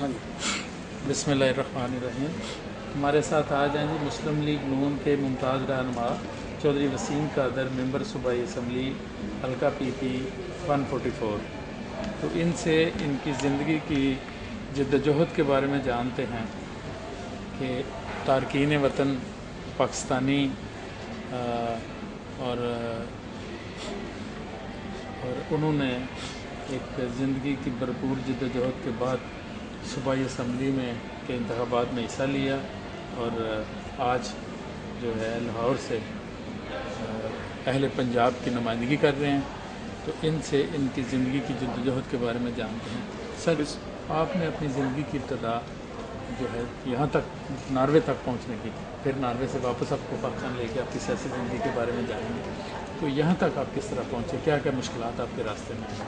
ہاں بسمillahirrahmanirrahیم۔ ہمارے ساتھ آج ہیں جی مسلم لیگ نون کے ممتاز رہنما چودھری وسیم قادر، ممبر صوبائی اسمبلی حلقہ پی پی 144۔ تو ان سے ان کی زندگی کی جد و جہد کے بارے میں جانتے ہیں کہ تارکین وطن پاکستانی اور انہوں نے ایک زندگی کی بھرپور جد و جہد کے بعد صوبائی اسمبلی میں کے انتخابات میں حصہ لیا اور آج جو ہے لاہور سے اہل پنجاب کی نمائندگی کر رہے ہیں۔ تو ان سے ان کی زندگی کی جد و جہد کے بارے میں جانتے ہیں۔ سر، آپ نے اپنی زندگی کی ابتدا جو ہے یہاں تک ناروے تک پہنچنے کی، پھر ناروے سے واپس آپ کو پاکستان لے کے آپ کی سیاسی زندگی کے بارے میں جانیں گے۔ تو یہاں تک آپ کس طرح پہنچے، کیا کیا مشکلات آپ کے راستے میں ہیں؟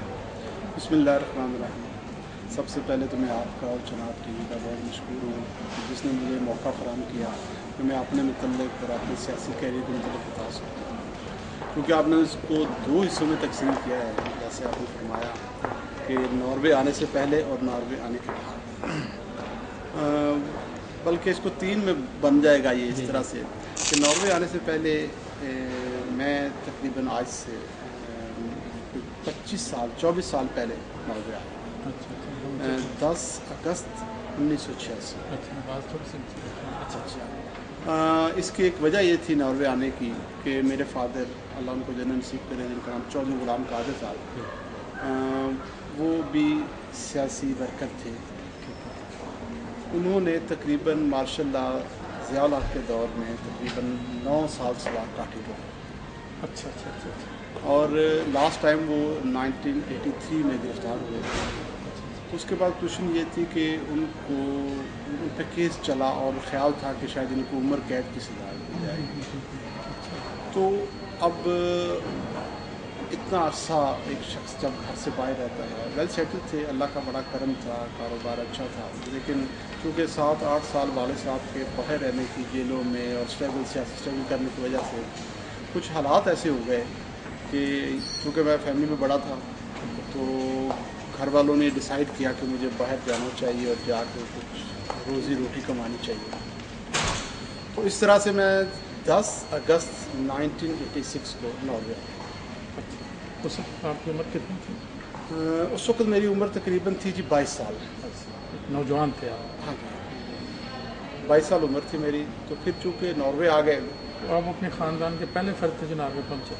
بسم اللہ الرحمن الرحیم۔ سب سے پہلے تو میں آپ کا اور جناب ٹی وی کا بہت مشکور ہوں جس نے مجھے موقع فراہم کیا کہ میں اپنے متعلق اور اپنے سیاسی کیریئر کے متعلق بتا سکوں، کیونکہ آپ نے اس کو 2 حصوں میں تقسیم کیا ہے، جیسے آپ نے فرمایا کہ ناروے آنے سے پہلے اور ناروے آنے کے بعد، بلکہ اس کو 3 میں بن جائے گا یہ اس طرح سے کہ ناروے آنے سے پہلے میں تقریباً آج سے 24 سال پہلے ناروے آیا، 10 اگست 1986۔ اس کی ایک وجہ یہ تھی ناروے آنے کی کہ میرے فادر، اللہ ان کو جنت نصیب کرے، جن کا نام چودھری غلام قادر صاحب، وہ بھی سیاسی ورکر تھے۔ انہوں نے تقریباً ماشاء اللہ ضیاء الحق کے دور میں تقریباً 9 سال سوار کاٹے ہوئے۔ اور لاسٹ ٹائم وہ 1983 میں گرفتار ہوئے۔ اس کے بعد کوشچن یہ تھی کہ ان پہ کیس چلا اور خیال تھا کہ شاید ان کو عمر قید کی سزا دی جائے گی۔ تو اب اتنا عرصہ ایک شخص جب گھر سے باہر رہتا ہے، ویل سیٹل تھے، اللہ کا بڑا کرم تھا، کاروبار اچھا تھا، لیکن چونکہ 7-8 سال والد صاحب کے باہر رہنے کی جیلوں میں اور سیاسی اسٹرگل کرنے کی وجہ سے کچھ حالات ایسے ہو گئے کہ چونکہ میں فیملی میں بڑا تھا تو گھر والوں نے ڈیسائیڈ کیا کہ مجھے باہر جانا چاہیے اور جا کے کچھ روزی روٹی کمانی چاہیے۔ تو اس طرح سے میں 10 اگست 1986 کو ناروے آیا۔ اس وقت آپ کی عمر کتنی تھی؟ اس وقت میری عمر تقریباً تھی 22 سال۔ نوجوان تھے آپ؟ ہاں جی، 22 سال عمر تھی میری۔ تو پھر چونکہ ناروے آ گئے، آپ اپنے خاندان کے پہلے فرد تھے جو ناروے پہنچے؟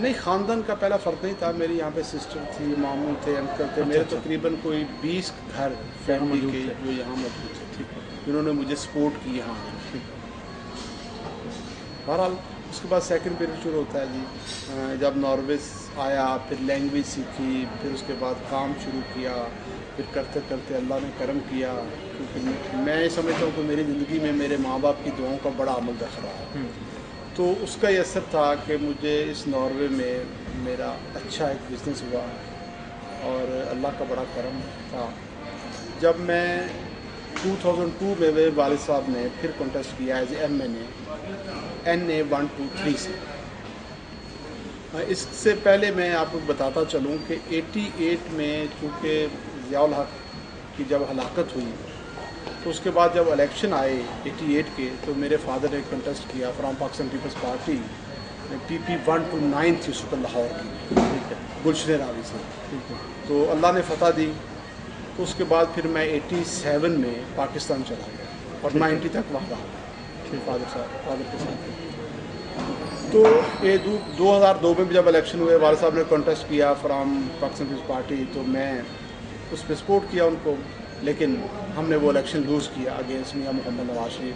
نہیں، خاندان کا پہلا فرد نہیں تھا، میری یہاں پہ سسٹر تھی، ماموں تھے، انکل تھے، میرے تقریباً کوئی 20 گھر فیملی کے جو یہاں موجود تھے جنہوں نے مجھے سپورٹ کی یہاں۔ بہرحال اس کے بعد سیکنڈ پیریڈ شروع ہوتا ہے جی، جب ناروے آیا، پھر لینگویج سیکھی، پھر اس کے بعد کام شروع کیا، پھر کرتے کرتے اللہ نے کرم کیا، کیونکہ میں یہ سمجھتا ہوں کہ میری زندگی میں میرے ماں باپ کی دعاؤں کا بڑا عمل دخل رہا ہے۔ تو اس کا یہ اثر تھا کہ مجھے اس ناروے میں میرا اچھا ایک بزنس ہوا اور اللہ کا بڑا کرم تھا۔ جب میں 2002 میں میرے والد صاحب نے پھر کنٹیسٹ کیا ایز اے NA 123 سے۔ اس سے پہلے میں آپ کو بتاتا چلوں کہ 88 میں چونکہ ضیاء الحق کی جب ہلاکت ہوئی تو اس کے بعد جب الیکشن آئے 88 کے، تو میرے فادر نے کنٹیسٹ کیا فرام پاکستان پیپلز پارٹی، PP 129 تھی اس وقت لاہور کی، گلشن راوی سے، تو اللہ نے فتح دی۔ تو اس کے بعد پھر میں 87 میں پاکستان چلا گیا اور 90 تک وہاں رہا فادر کے ساتھ۔ تو یہ 2002 میں بھی جب الیکشن ہوئے، والد صاحب نے کنٹیسٹ کیا فرام پاکستان پیپلز پارٹی، تو میں اس پہ سپورٹ کیا ان کو، لیکن ہم نے وہ الیکشن لوز کیا اگینسٹ میاں محمد نواز شریف،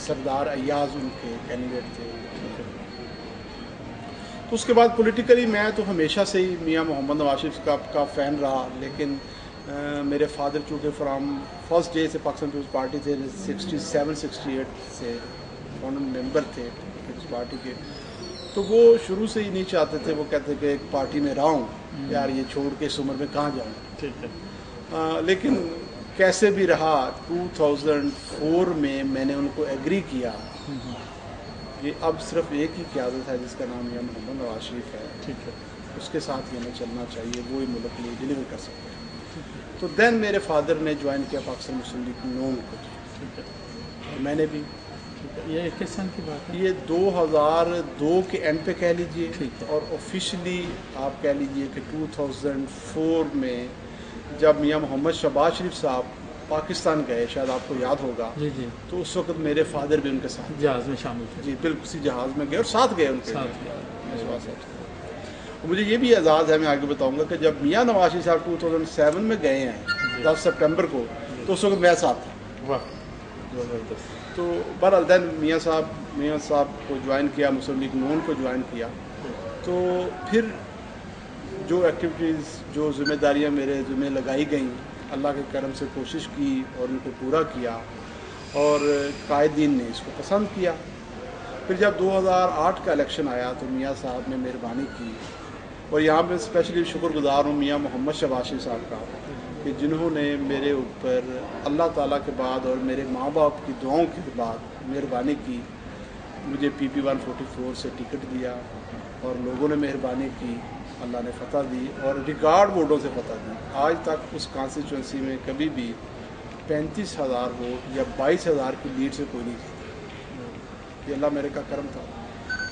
سردار ایاز ان کے کینڈیڈیٹ تھے۔ تو اس کے بعد پولیٹیکلی میں تو ہمیشہ سے ہی میاں محمد نواز شریف کا فین رہا، لیکن میرے فادر چونکہ فرام فرسٹ ڈے سے پاکستان پیپلز پارٹی تھے، 67-68 سے فاؤنڈنگ ممبر تھے پیپلز پارٹی کے، تو وہ شروع سے ہی نہیں چاہتے تھے، وہ کہتے کہ ایک پارٹی میں رہا ہوں یار، یہ چھوڑ کے اس عمر میں کہاں جاؤں۔ لیکن کیسے بھی رہا 2004 میں نے ان کو ایگری کیا کہ اب صرف ایک ہی قیادت ہے جس کا نام میاں محمد نواز شریف ہے، اس کے ساتھ ہی ہمیں چلنا چاہیے، وہی ملک کے لیے ڈیلیور کر سکتے ہیں۔ تو دین میرے فادر نے جوائن کیا پاکستان مسلم لیگ نون کو، ٹھیک ہے، میں نے بھی۔ یہ کس سن کی بات ہے؟ یہ 2002 کے اینڈ پہ کہہ لیجئے، ٹھیک ہے، اور آفیشلی آپ کہہ لیجئے کہ 2004 میں جب میاں محمد شہباز شریف صاحب پاکستان گئے، شاید آپ کو یاد ہوگا، جی جی، تو اس وقت میرے فادر بھی ان کے ساتھ، جہاز میں شامل تھے، جی بالکل، اسی جہاز میں گئے اور ساتھ گئے ان کے ساتھ گئے۔ مجھے یہ بھی اعزاز ہے، میں آگے بتاؤں گا، کہ جب میاں نواز شریف صاحب 2007 میں گئے ہیں 10 سپٹمبر کو، تو اس وقت میں ساتھ تھا۔ واہ، زبردست۔ تو بہرحال دین میاں صاحب کو جوائن کیا، مسلم لیگ نون کو جوائن کیا، تو پھر جو ایکٹیویٹیز، جو ذمہ داریاں میرے ذمہ لگائی گئیں، اللہ کے کرم سے کوشش کی اور ان کو پورا کیا، اور قائدین نے اس کو پسند کیا۔ پھر جب 2008 کا الیکشن آیا تو میاں صاحب نے مہربانی کی، اور یہاں پہ اسپیشلی شکر گزار ہوں میاں محمد شہباز شریف صاحب کا، کہ جنہوں نے میرے اوپر اللہ تعالیٰ کے بعد اور میرے ماں باپ کی دعاؤں کے بعد مہربانی کی، مجھے PP 144 سے ٹکٹ دیا، اور لوگوں نے مہربانی کی، اللہ نے فتح دی، اور ریکارڈ ووٹوں سے فتح دی۔ آج تک اس کانسٹیچوئنسی میں کبھی بھی 35,000 ووٹ یا 22,000 کی لیڈ سے کوئی نہیں جیتا۔ یہ اللہ میرے کا کرم تھا۔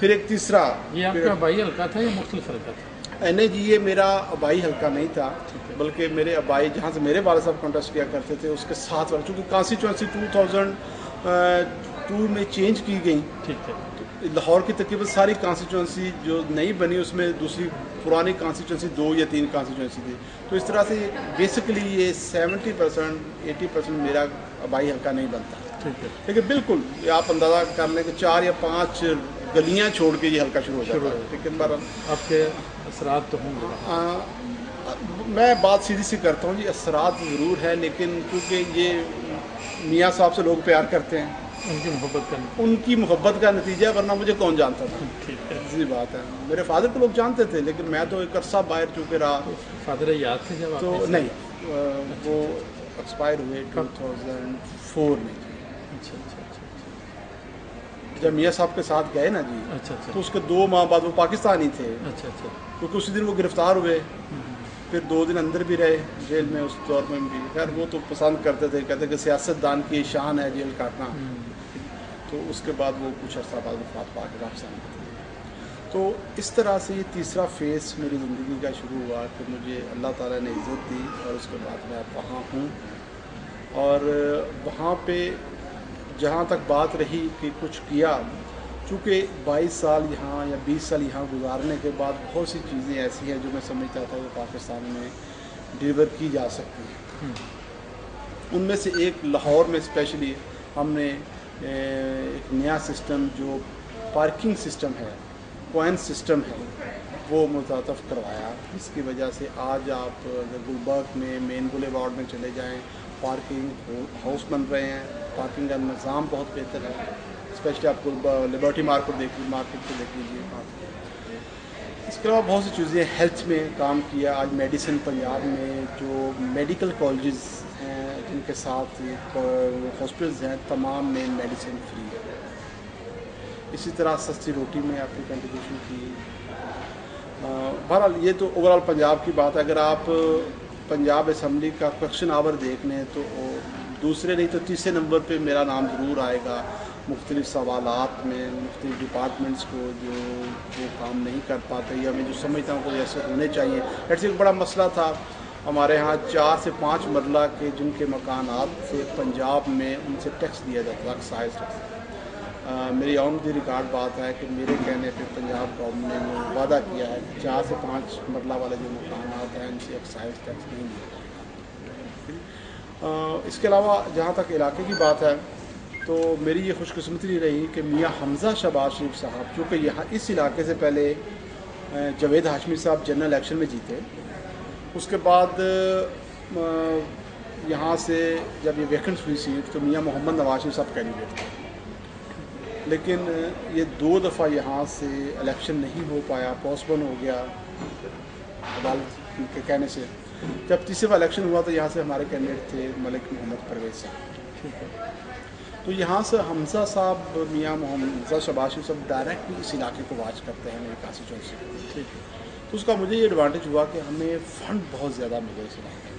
پھر ایک تیسرا، یہ آپ کا آبائی حلقہ تھا یا مختلف حلقہ تھا؟ نہیں جی، یہ میرا آبائی حلقہ نہیں تھا، بلکہ میرے آبائی جہاں سے میرے والد صاحب کانٹیسٹ کیا کرتے تھے اس کے ساتھ والا، چونکہ کانسٹیچوئنسی 2002 میں چینج کی گئی، ٹھیک ہے، لاہور کی تقریباً ساری کانسٹیچوئنسی جو نئی بنی اس میں دوسری پرانی کانسٹیچوئنسی 2 یا 3 کانسٹیچوئنسی تھی، تو اس طرح سے بیسیکلی یہ 70% 80% میرا آبائی حلقہ نہیں بنتا، ٹھیک ہے، لیکن بالکل آپ اندازہ کر لیں کہ 4 یا 5 گلیاں چھوڑ کے یہ حلقہ شروع ہو جاتا ہے۔ لیکن بہرحال آپ کے اثرات تو ہوں گے۔ میں بات سیدھی سی کرتا ہوں جی، اثرات ضرور ہے، لیکن کیونکہ یہ میاں صاحب سے لوگ پیار کرتے ہیں، ان کی محبت کرنا، ان کی محبت کا نتیجہ، ورنہ مجھے کون جانتا تھا، ٹھیک ہے۔ ایسی بات ہے۔ میرے فادر کو لوگ جانتے تھے، لیکن میں تو ایک عرصہ باہر چونکہ رہا، فادر یاد تھے جب آپ تو نے؟ نہیں، وہ ایکسپائر ہوئے 2004 میں۔ اچھا اچھا اچھا جب میاں صاحب کے ساتھ گئے نا جی، اچھا اچھا تو اس کے 2 ماہ بعد وہ پاکستانی تھے، اچھا اچھا، کیونکہ اسی دن وہ گرفتار ہوئے، پھر 2 دن اندر بھی رہے جیل میں، اس دور میں بھی۔ خیر وہ تو پسند کرتے تھے، کہتے کہ سیاست دان کی شان ہے جیل کاٹنا، تو اس کے بعد وہ کچھ عرصہ بعد وفات پا کے واپس آنے تھے۔ تو اس طرح سے یہ تیسرا فیز میری زندگی کا شروع ہوا کہ مجھے اللہ تعالیٰ نے عزت دی، اور اس کے بعد میں وہاں ہوں، اور وہاں پہ جہاں تک بات رہی کہ کچھ کیا، چونکہ 22 سال یہاں یا 20 سال یہاں گزارنے کے بعد بہت سی چیزیں ایسی ہیں جو میں سمجھتا تھا کہ پاکستان میں ڈیلیور کی جا سکتی ہیں۔ ان میں سے ایک لاہور میں اسپیشلی ہم نے ایک نیا سسٹم جو پارکنگ سسٹم ہے، کوائن سسٹم ہے، وہ متعارف کروایا، جس کی وجہ سے آج آپ گلبرگ میں مین گولے وارڈ میں چلے جائیں، پارکنگ ہاؤس بن رہے ہیں، پارکنگ کا نظام بہت بہتر ہے، اسپیشلی آپ کو لبرٹی مارکیٹ کو دیکھ لیجیے۔ اس کے علاوہ بہت سی چیزیں، ہیلتھ میں کام کیا، آج میڈیسن پنجاب میں جو میڈیکل کالجز ہیں جن کے ساتھ ہاسپٹلز ہیں، تمام میں میڈیسن فری ہے۔ اسی طرح سستی روٹی میں آپ نے کنٹریبیوشن کی۔ بہرحال یہ تو اوور آل پنجاب کی بات ہے۔ اگر آپ پنجاب اسمبلی کا کویشچن آور دیکھ لیں تو دوسرے نہیں تو تیسرے نمبر پہ میرا نام ضرور آئے گا، مختلف سوالات میں، مختلف ڈپارٹمنٹس کو جو وہ کام نہیں کر پاتے یا میں جو سمجھتا ہوں کہ ایسے ہونے چاہیے۔ ایسے ایک بڑا مسئلہ تھا ہمارے ہاں، 4 سے 5 مرلہ کے جن کے مکانات تھے پنجاب میں، ان سے ٹیکس دیا جاتا تھا، ایکسائز ٹیکس۔ میری آن دی ریکارڈ بات ہے کہ میرے کہنے پہ پنجاب گورنمنٹ نے وعدہ کیا ہے کہ 4 سے 5 مرلہ والے جو مکانات ہیں ان سے ایکسائز ٹیکس نہیں دیا جائے گا۔ اس کے علاوہ جہاں تک علاقے کی بات ہے تو میری یہ خوش قسمتی رہی کہ میاں حمزہ شہباز شریف صاحب، چونکہ یہاں اس علاقے سے پہلے جاوید ہاشمی صاحب جنرل الیکشن میں جیتے، اس کے بعد یہاں سے جب یہ ویکنٹ ہوئی سیٹ تو میاں محمد نواز شریف صاحب کینڈیڈیٹ تھے، لیکن یہ 2 دفعہ یہاں سے الیکشن نہیں ہو پایا، پوسٹ پون ہو گیا عدالت کے کہنے سے۔ جب تیسری دفعہ الیکشن ہوا تو یہاں سے ہمارے کینڈیڈیٹ تھے ملک محمد پرویز صاحب، تو یہاں سے حمزہ صاحب، میاں محمد حمزہ شہباز شریف صاحب ڈائریکٹلی اس علاقے کو واچ کرتے ہیں میری کانسٹیچوئنسی سے، تو اس کا مجھے یہ ایڈوانٹیج ہوا کہ ہمیں فنڈ بہت زیادہ ملے اس علاقے میں،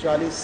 40